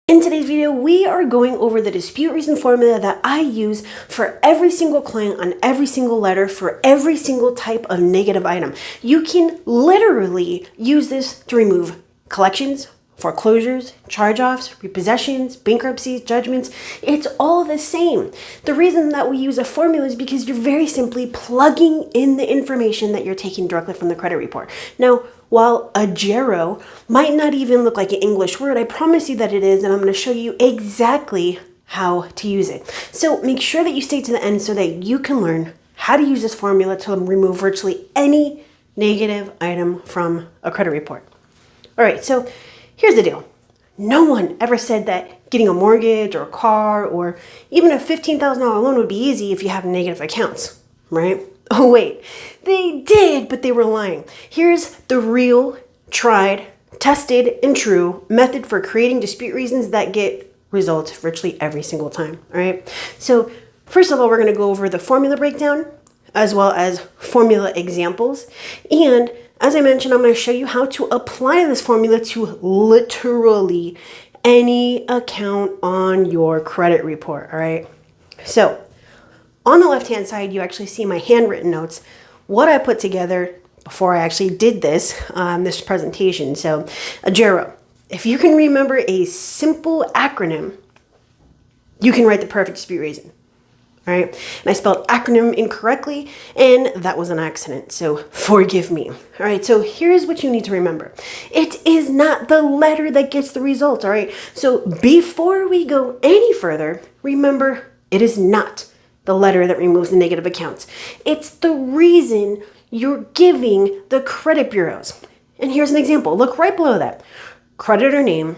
In today's video, we are going over the dispute reason formula that I use for every single client on every single letter for every single type of negative item. You can literally use this to remove collections, foreclosures, charge-offs, repossessions, bankruptcies, judgments. It's all the same. The reason that we use a formula is because you're very simply plugging in the information that you're taking directly from the credit report. Now, while agero might not even look like an English word, I promise you that it is, and I'm going to show you exactly how to use it. So make sure that you stay to the end so that you can learn how to use this formula to remove virtually any negative item from a credit report. All right, so here's the deal. No one ever said that getting a mortgage or a car or even a $15,000 loan would be easy if you have negative accounts, right? Oh wait, they did, but they were lying. Here's the real, tried, tested, and true method for creating dispute reasons that get results virtually every single time, all right? So first of all, we're gonna go over the formula breakdown as well as formula examples. And as I mentioned, I'm gonna show you how to apply this formula to literally any account on your credit report, all right? So on the left-hand side, you actually see my handwritten notes, what I put together before I actually did this presentation. So, agero. If you can remember a simple acronym, you can write the perfect dispute reason. All right, and I spelled acronym incorrectly, and that was an accident, so forgive me. All right, so here's what you need to remember. It is not the letter that gets the result, all right? So before we go any further, remember, it is not the letter that removes the negative accounts. It's the reason you're giving the credit bureaus. And here's an example. Look right below that. Creditor name,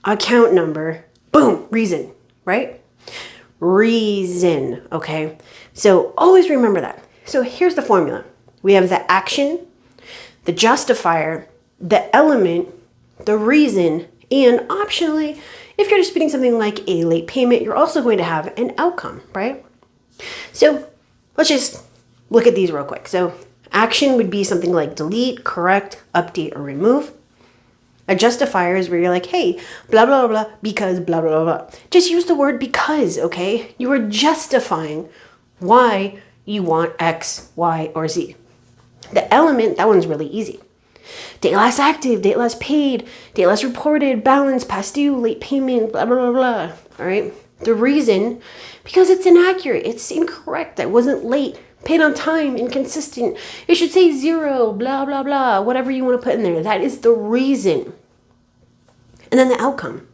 account number, boom, reason, right? Reason, okay? So always remember that. So here's the formula. We have the action, the justifier, the element, the reason, and optionally, if you're disputing something like a late payment, you're also going to have an outcome, right? So let's just look at these real quick. So action would be something like delete, correct, update, or remove. A justifier is where you're like, hey, blah, blah, blah, because blah, blah, blah, blah. Just use the word because, okay? You are justifying why you want X, Y, or Z. The element, that one's really easy. Date last active, date last paid, date last reported, balance, past due, late payment, blah, blah, blah, blah. All right? The reason, because it's inaccurate, it's incorrect, I wasn't late, paid on time, inconsistent, it should say 0, blah, blah, blah, whatever you want to put in there. That is the reason. And then the outcome.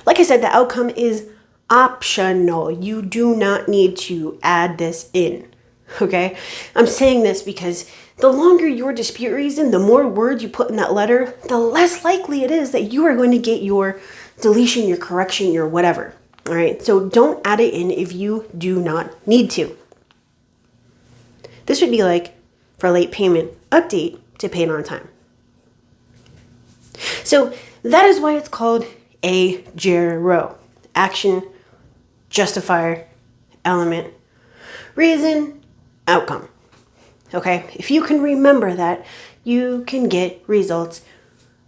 Like I said, the outcome is optional. You do not need to add this in, okay? I'm saying this because the longer your dispute reason, the more words you put in that letter, the less likely it is that you are going to get your deletion, your correction, your whatever. All right, so don't add it in if you do not need to. This would be like for late payment, update to paid on time. So that is why it's called agero. Action, justifier, element, reason, outcome. Okay, if you can remember that, you can get results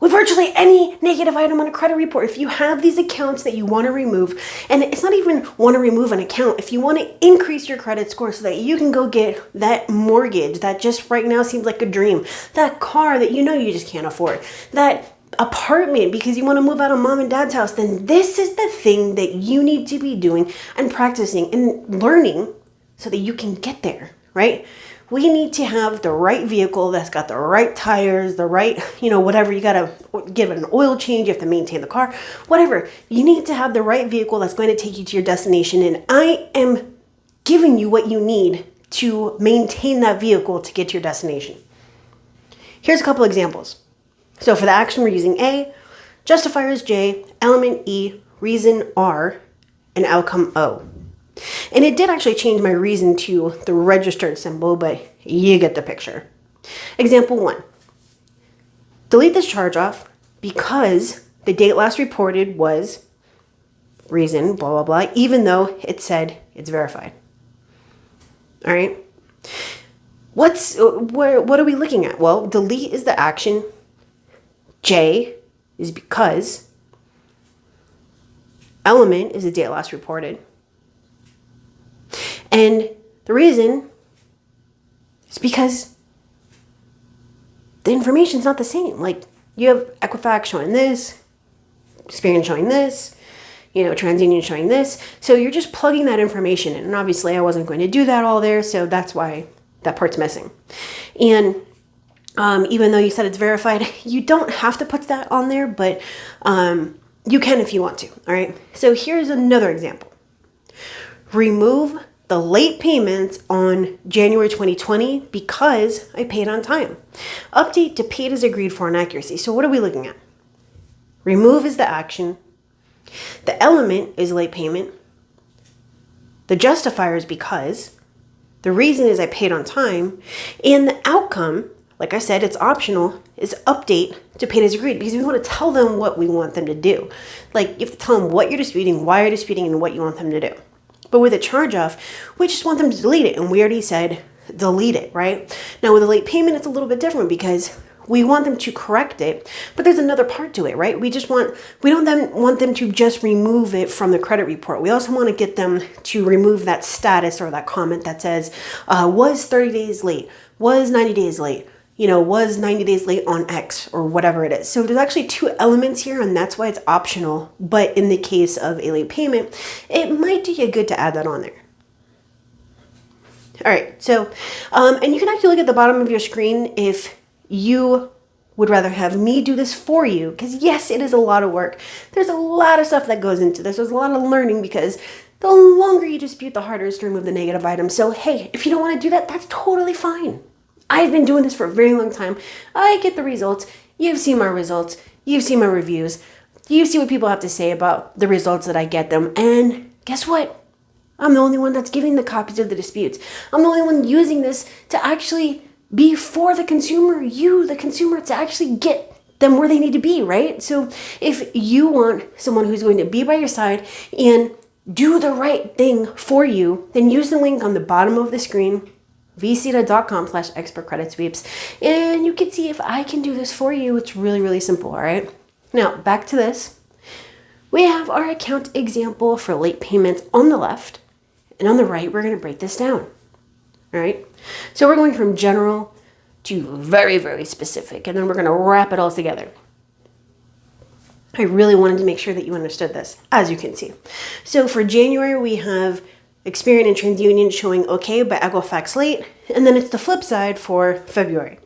with virtually any negative item on a credit report. If you have these accounts that you want to remove, and it's not even want to remove an account, if you want to increase your credit score so that you can go get that mortgage that just right now seems like a dream, that car that you know you just can't afford, that apartment because you want to move out of mom and dad's house, then this is the thing that you need to be doing and practicing and learning so that you can get there, right? We need to have the right vehicle that's got the right tires, the right, whatever. You got to give it an oil change. You have to maintain the car, whatever. You need to have the right vehicle that's going to take you to your destination. And I am giving you what you need to maintain that vehicle to get to your destination. Here's a couple examples. So for the action, we're using A, justifier is J, element E, reason R, and outcome O. And it did actually change my reason to the registered symbol, but you get the picture. Example 1. Delete this charge off because the date last reported was reason, blah, blah, blah, even though it said it's verified. All right. What are we looking at? Well, delete is the action. J is because. Element is the date last reported. And the reason is because the information's not the same. Like, you have Equifax showing this, Experian showing this, TransUnion showing this. So you're just plugging that information in. And obviously I wasn't going to do that all there, so that's why that part's missing. And even though you said it's verified, you don't have to put that on there, but you can if you want to, all right? So here's another example. Remove the late payments on January 2020 because I paid on time. Update to paid as agreed for inaccuracy. So what are we looking at? Remove is the action. The element is late payment. The justifier is because. The reason is I paid on time. And the outcome, like I said, it's optional, is update to paid as agreed because we want to tell them what we want them to do. Like, you have to tell them what you're disputing, why you're disputing, and what you want them to do. But with a charge off, we just want them to delete it. And we already said delete it, right? Now with a late payment, it's a little bit different because we want them to correct it, but there's another part to it, right? We don't then want them to just remove it from the credit report. We also want to get them to remove that status or that comment that says, was 30 days late, was 90 days late, was 90 days late on X or whatever it is. So there's actually two elements here, and that's why it's optional. But in the case of a late payment, it might do you good to add that on there. All right, so, and you can actually look at the bottom of your screen if you would rather have me do this for you, because yes, it is a lot of work. There's a lot of stuff that goes into this. There's a lot of learning because the longer you dispute, the harder it is to remove the negative item. So hey, if you don't want to do that, that's totally fine. I've been doing this for a very long time. I get the results. You've seen my results. You've seen my reviews. You see what people have to say about the results that I get them. And guess what? I'm the only one that's giving the copies of the disputes. I'm the only one using this to actually be for the consumer, you, the consumer, to actually get them where they need to be, right? So if you want someone who's going to be by your side and do the right thing for you, then use the link on the bottom of the screen, vcita.com/expertcreditsweeps, and you can see if I can do this for you. It's really, really simple, all right? Now, back to this. We have our account example for late payments on the left, and on the right, we're going to break this down, all right? So we're going from general to very, very specific, and then we're going to wrap it all together. I really wanted to make sure that you understood this, as you can see. So for January, we have Experian and TransUnion showing okay, but Equifax late, and then it's the flip side for February.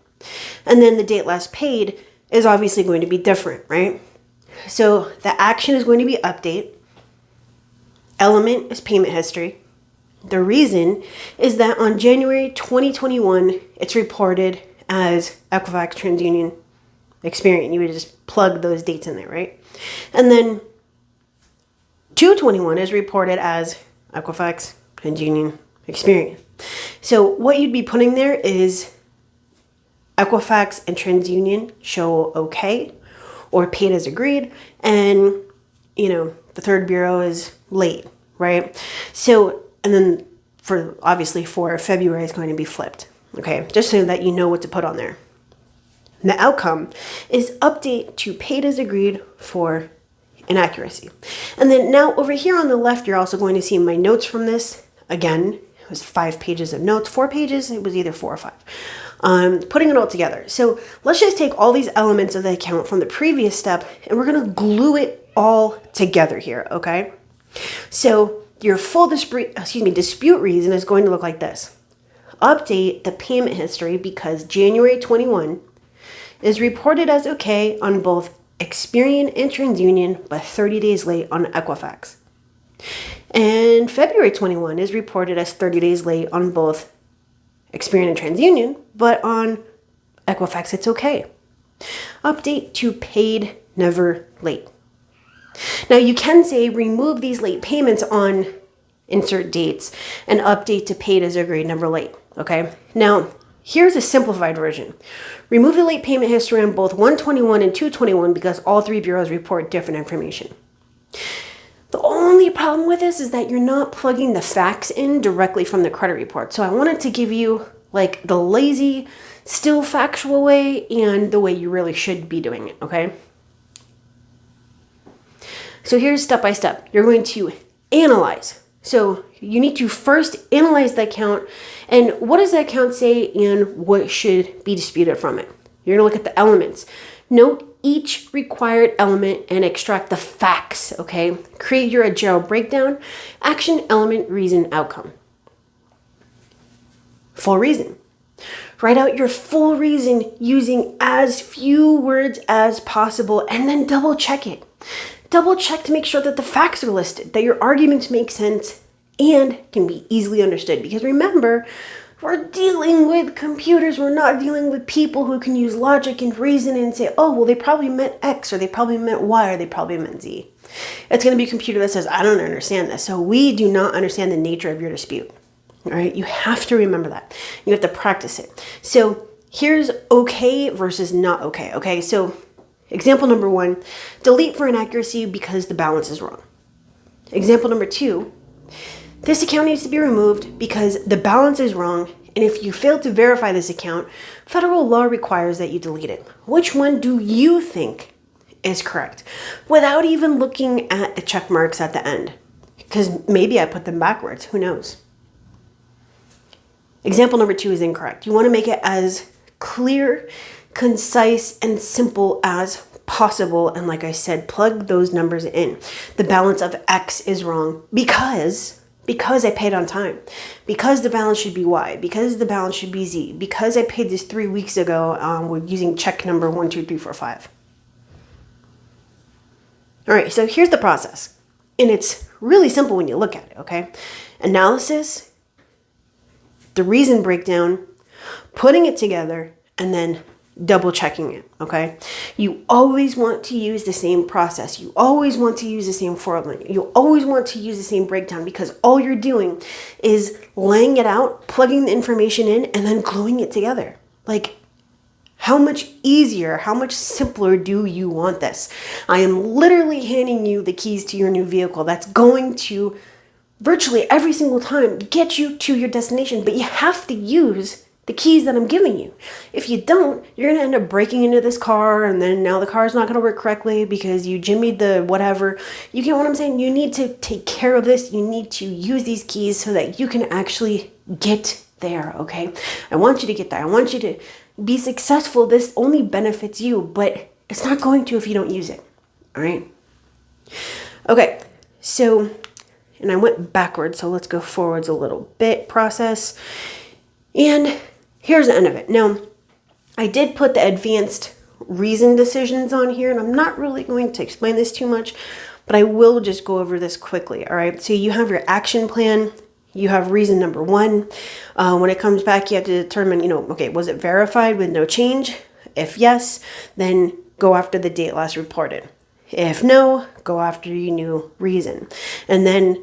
And then the date last paid is obviously going to be different, right? So the action is going to be update. Element is payment history. The reason is that on January 2021, it's reported as Equifax, TransUnion, Experian. You would just plug those dates in there, right? And then 2/21 is reported as Equifax, TransUnion, Experian. So what you'd be putting there is Equifax and TransUnion show okay or paid as agreed, and the third bureau is late, right? So, and then obviously for February is going to be flipped, okay? Just so that you know what to put on there. And the outcome is update to paid as agreed for inaccuracy. And then now over here on the left, you're also going to see my notes from this. Again, it was 5 pages of notes, 4 pages. It was either 4 or 5. Putting it all together. So let's just take all these elements of the account from the previous step and we're going to glue it all together here, okay? So your full dispute reason is going to look like this. Update the payment history because January 21 is reported as okay on both Experian and TransUnion, but 30 days late on Equifax. And February 21 is reported as 30 days late on both Experian and TransUnion, but on Equifax it's okay. Update to paid, never late. Now you can say remove these late payments on insert dates and update to paid as agreed, never late, okay? Now, here's a simplified version. Remove the late payment history on both 121 and 221 because all 3 bureaus report different information. The only problem with this is that you're not plugging the facts in directly from the credit report. So I wanted to give you like the lazy, still factual way and the way you really should be doing it, okay? So here's step by step. You're going to analyze. So you need to first analyze the account and what does the account say and what should be disputed from it. You're going to look at the elements. Note each required element and extract the facts, okay? Create your agile breakdown, action, element, reason, outcome. Full reason. Write out your full reason using as few words as possible and then double check it. Double check to make sure that the facts are listed, that your arguments make sense and can be easily understood. Because remember, we're dealing with computers. We're not dealing with people who can use logic and reason and say, oh, well, they probably meant X or they probably meant Y or they probably meant Z. It's going to be a computer that says, I don't understand this. So we do not understand the nature of your dispute. All right, you have to remember that. You have to practice it. So here's okay versus not okay. Okay, so example number 1, delete for inaccuracy because the balance is wrong. Example number 2, this account needs to be removed because the balance is wrong, and if you fail to verify this account, federal law requires that you delete it. Which one do you think is correct? Without even looking at the check marks at the end. Because maybe I put them backwards, who knows? Example number 2 is incorrect. You want to make it as clear, concise, and simple as possible. And like I said, plug those numbers in. The balance of X is wrong because I paid on time, because the balance should be Y, because the balance should be Z, because I paid this 3 weeks ago with using check number 1, 2, 3, 4, 5. All right, so here's the process. And it's really simple when you look at it, okay? Analysis, the reason breakdown, putting it together, and then double checking it, okay? You always want to use the same process. You always want to use the same formula. You always want to use the same breakdown because all you're doing is laying it out, plugging the information in, and then gluing it together. Like, how much easier, how much simpler do you want this? I am literally handing you the keys to your new vehicle that's going to virtually every single time get you to your destination, but you have to use the keys that I'm giving you. If you don't, you're going to end up breaking into this car, and then now the car is not going to work correctly because you jimmied the whatever. You get what I'm saying? You need to take care of this. You need to use these keys so that you can actually get there, okay? I want you to get there. I want you to be successful. This only benefits you, but it's not going to if you don't use it, all right? Okay, so, and I went backwards, so let's go forwards a little bit, process. And here's the end of it. Now, I did put the advanced reason decisions on here, and I'm not really going to explain this too much, but I will just go over this quickly, all right? So you have your action plan. You have reason number 1. When it comes back, you have to determine, okay, was it verified with no change? If yes, then go after the date last reported. If no, go after your new reason. And then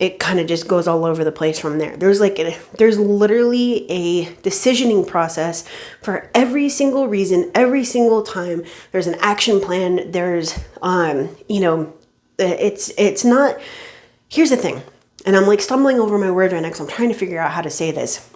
it kind of just goes all over the place from there. There's literally a decisioning process for every single reason, every single time. There's an action plan. There's, it's not, here's the thing. And I'm like stumbling over my words right now because I'm trying to figure out how to say this.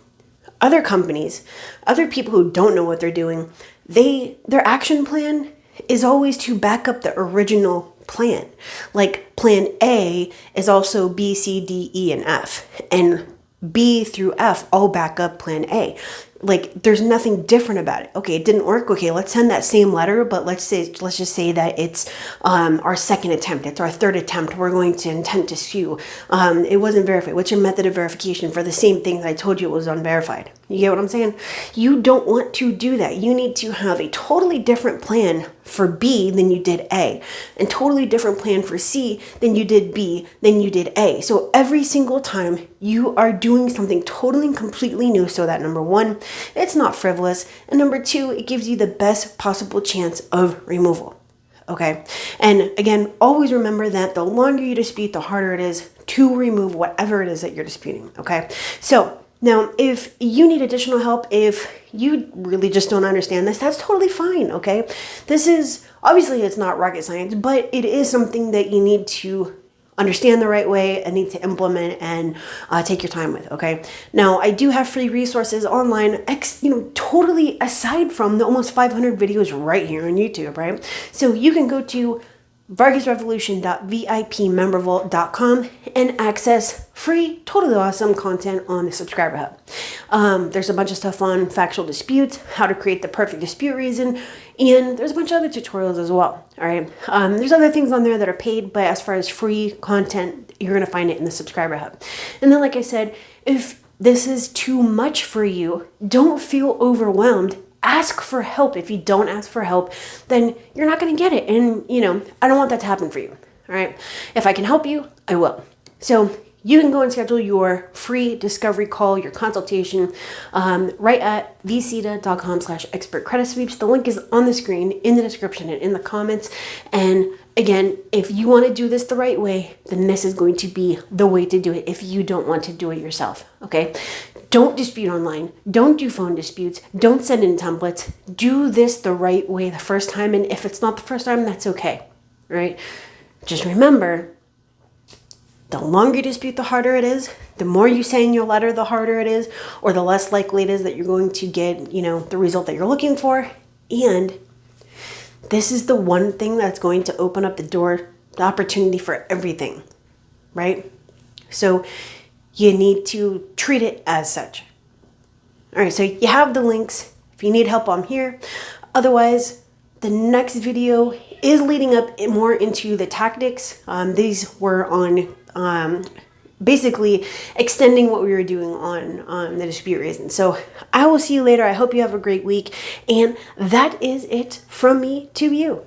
Other companies, other people who don't know what they're doing, their action plan is always to back up the original plan. Like plan A is also B, C, D, E, and F. And B through F all back up plan A. Like there's nothing different about it. Okay, it didn't work. Okay, let's send that same letter, but let's just say that it's our second attempt. It's our third attempt. We're going to intent to sue. It wasn't verified. What's your method of verification for the same thing that I told you it was unverified? You get what I'm saying? You don't want to do that. You need to have a totally different plan for B than you did A, and totally different plan for C than you did B, than you did A. So every single time you are doing something totally and completely new, so that number 1, it's not frivolous, and number 2, it gives you the best possible chance of removal. Okay, and again, always remember that the longer you dispute, the harder it is to remove whatever it is that you're disputing. Okay, so now if you need additional help, if you really just don't understand this, that's totally fine. Okay, this is obviously it's not rocket science, but it is something that you need to understand the right way and need to implement and take your time with, okay? Now, I do have free resources online, totally aside from the almost 500 videos right here on YouTube, right? So you can go to vargasrevolution.vipmembervault.com and access free, totally awesome content on the subscriber hub. There's a bunch of stuff on factual disputes, how to create the perfect dispute reason, and there's a bunch of other tutorials as well. All right. There's other things on there that are paid, but as far as free content, you're going to find it in the subscriber hub. And then, like I said, if this is too much for you, don't feel overwhelmed. Ask for help. If you don't ask for help, then you're not going to get it. And, I don't want that to happen for you. All right. If I can help you, I will. So you can go and schedule your free discovery call, your consultation, right at vcita.com/expert credit sweeps. The link is on the screen, in the description, and in the comments. And again, if you want to do this the right way, then this is going to be the way to do it if you don't want to do it yourself. Okay. Don't dispute online. Don't do phone disputes. Don't send in templates. Do this the right way the first time. And if it's not the first time, that's okay. Right? Just remember, the longer you dispute, the harder it is. The more you say in your letter, the harder it is, or the less likely it is that you're going to get, the result that you're looking for. And this is the one thing that's going to open up the opportunity for everything. Right? So you need to treat it as such. All right, so you have the links. If you need help, I'm here. Otherwise, the next video is leading up more into the tactics. These were on basically extending what we were doing on the dispute reason. So I will see you later. I hope you have a great week. And that is it from me to you.